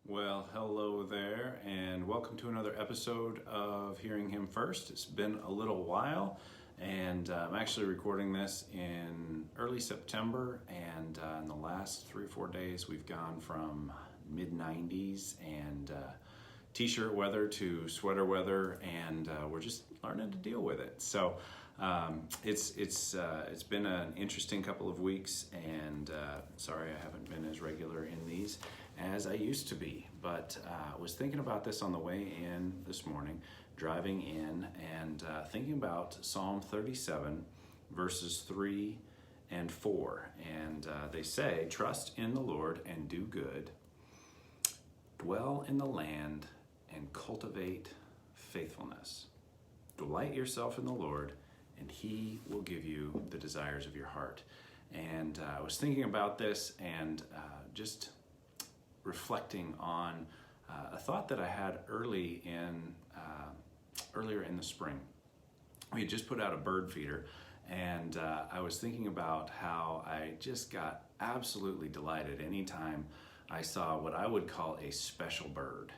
Well, hello there, and welcome to another episode of Hearing Him First. It's been a little while, and I'm actually recording this in early September, and in the last 3 or 4 days, we've gone from mid-90s and t-shirt weather to sweater weather, and we're just learning to deal with it. So it's been an interesting couple of weeks, and sorry I haven't been as regular in these as I used to be, but I was thinking about this on the way in this morning, driving in, and thinking about Psalm 37, verses 3 and 4. And they say, "Trust in the Lord and do good, dwell in the land and cultivate faithfulness. Delight yourself in the Lord, and He will give you the desires of your heart." And I was thinking about this and just reflecting on a thought that I had earlier in the spring. We had just put out a bird feeder, and I was thinking about how I just got absolutely delighted anytime I saw what I would call a special bird,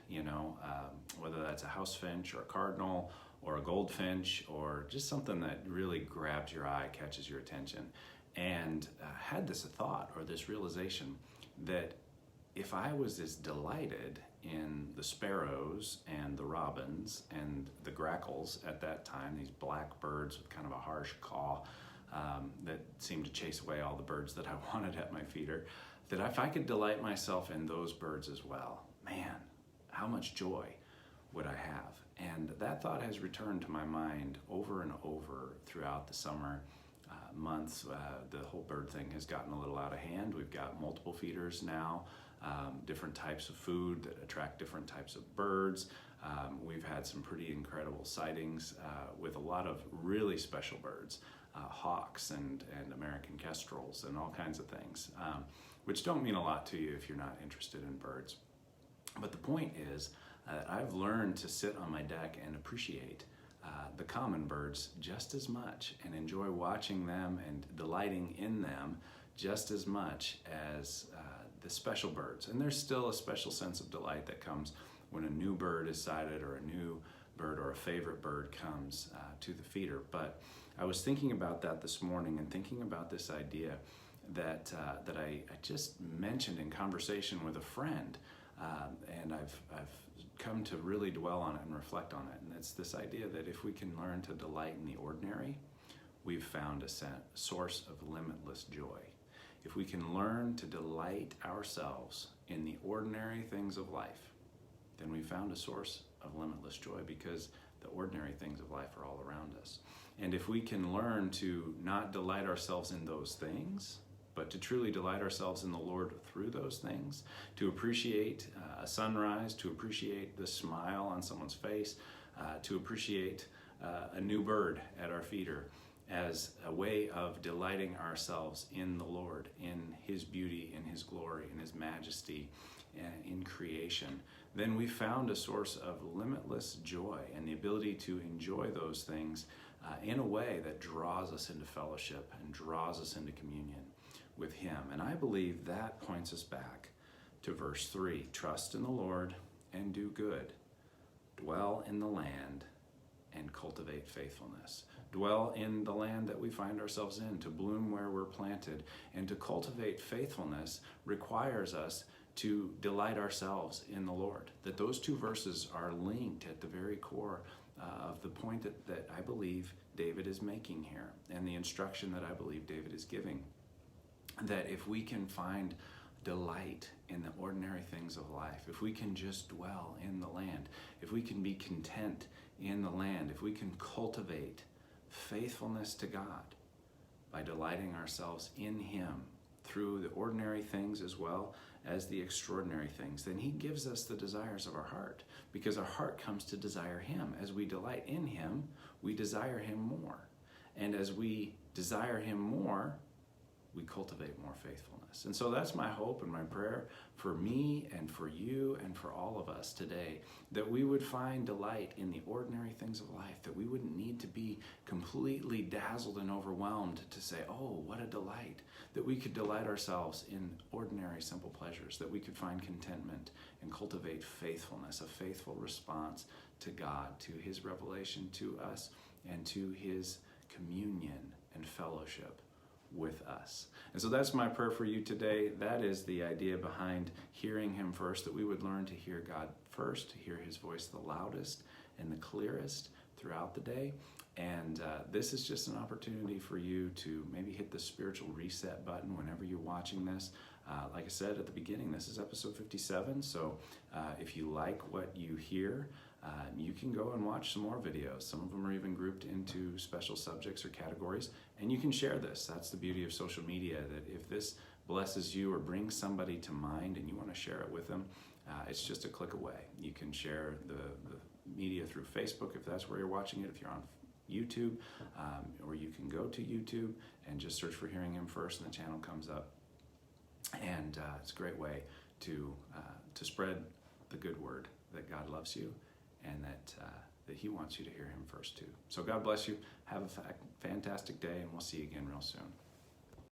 whether that's a house finch or a cardinal or a goldfinch or just something that really grabs your eye, catches your attention. And had this thought or this realization that if I was as delighted in the sparrows and the robins and the grackles at that time, these black birds with kind of a harsh caw that seemed to chase away all the birds that I wanted at my feeder, that if I could delight myself in those birds as well, man, how much joy would I have? And that thought has returned to my mind over and over throughout the summer months. The whole bird thing has gotten a little out of hand. We've got multiple feeders now, different types of food that attract different types of birds. We've had some pretty incredible sightings with a lot of really special birds, hawks and American kestrels and all kinds of things, which don't mean a lot to you if you're not interested in birds. But the point is that I've learned to sit on my deck and appreciate the common birds just as much and enjoy watching them and delighting in them just as much as the special birds. And there's still a special sense of delight that comes when a new bird is sighted or a new bird or a favorite bird comes to the feeder. But I was thinking about that this morning and thinking about this idea that I just mentioned in conversation with a friend, and I've come to really dwell on it and reflect on it. And it's this idea that if we can learn to delight in the ordinary, we've found a source of limitless joy. If we can learn to delight ourselves in the ordinary things of life, then we found a source of limitless joy, because the ordinary things of life are all around us. And if we can learn to not delight ourselves in those things, but to truly delight ourselves in the Lord through those things, to appreciate a sunrise, to appreciate the smile on someone's face, to appreciate a new bird at our feeder as a way of delighting ourselves in the Lord, in His beauty, in His glory, in His majesty, in creation, then we found a source of limitless joy and the ability to enjoy those things in a way that draws us into fellowship and draws us into communion with Him. And I believe that points us back to verse 3. Trust in the Lord and do good. Dwell in the land and cultivate faithfulness. Dwell in the land that we find ourselves in, to bloom where we're planted. And to cultivate faithfulness requires us to delight ourselves in the Lord. That those two verses are linked at the very core of the point that I believe David is making here, and the instruction that I believe David is giving. That if we can find delight in the ordinary things of life, if we can just dwell in the land, if we can be content in the land, if we can cultivate faithfulness to God by delighting ourselves in Him through the ordinary things as well as the extraordinary things, then He gives us the desires of our heart, because our heart comes to desire Him. As we delight in Him, we desire Him more. And as we desire Him more, we cultivate more faithfulness. And so that's my hope and my prayer for me and for you and for all of us today, that we would find delight in the ordinary things of life, that we wouldn't need to be completely dazzled and overwhelmed to say, oh, what a delight, that we could delight ourselves in ordinary, simple pleasures, that we could find contentment and cultivate faithfulness, a faithful response to God, to his revelation to us, and to his communion and fellowship with us. And so that's my prayer for you today. That is the idea behind hearing him first, that we would learn to hear God first, to hear his voice the loudest and the clearest throughout the day. And this is just an opportunity for you to maybe hit the spiritual reset button whenever you're watching this. Like I said at the beginning, this is episode 57. So if you like what you hear, you can go and watch some more videos. Some of them are even grouped into special subjects or categories, and you can share this. That's the beauty of social media, that if this blesses you or brings somebody to mind and you want to share it with them, it's just a click away. You can share the media through Facebook if that's where you're watching it, if you're on YouTube, or you can go to YouTube and just search for Hearing Him First and the channel comes up. And it's a great way to spread the good word that God loves you and that he wants you to hear him first too. So God bless you. Have a fantastic day, and we'll see you again real soon.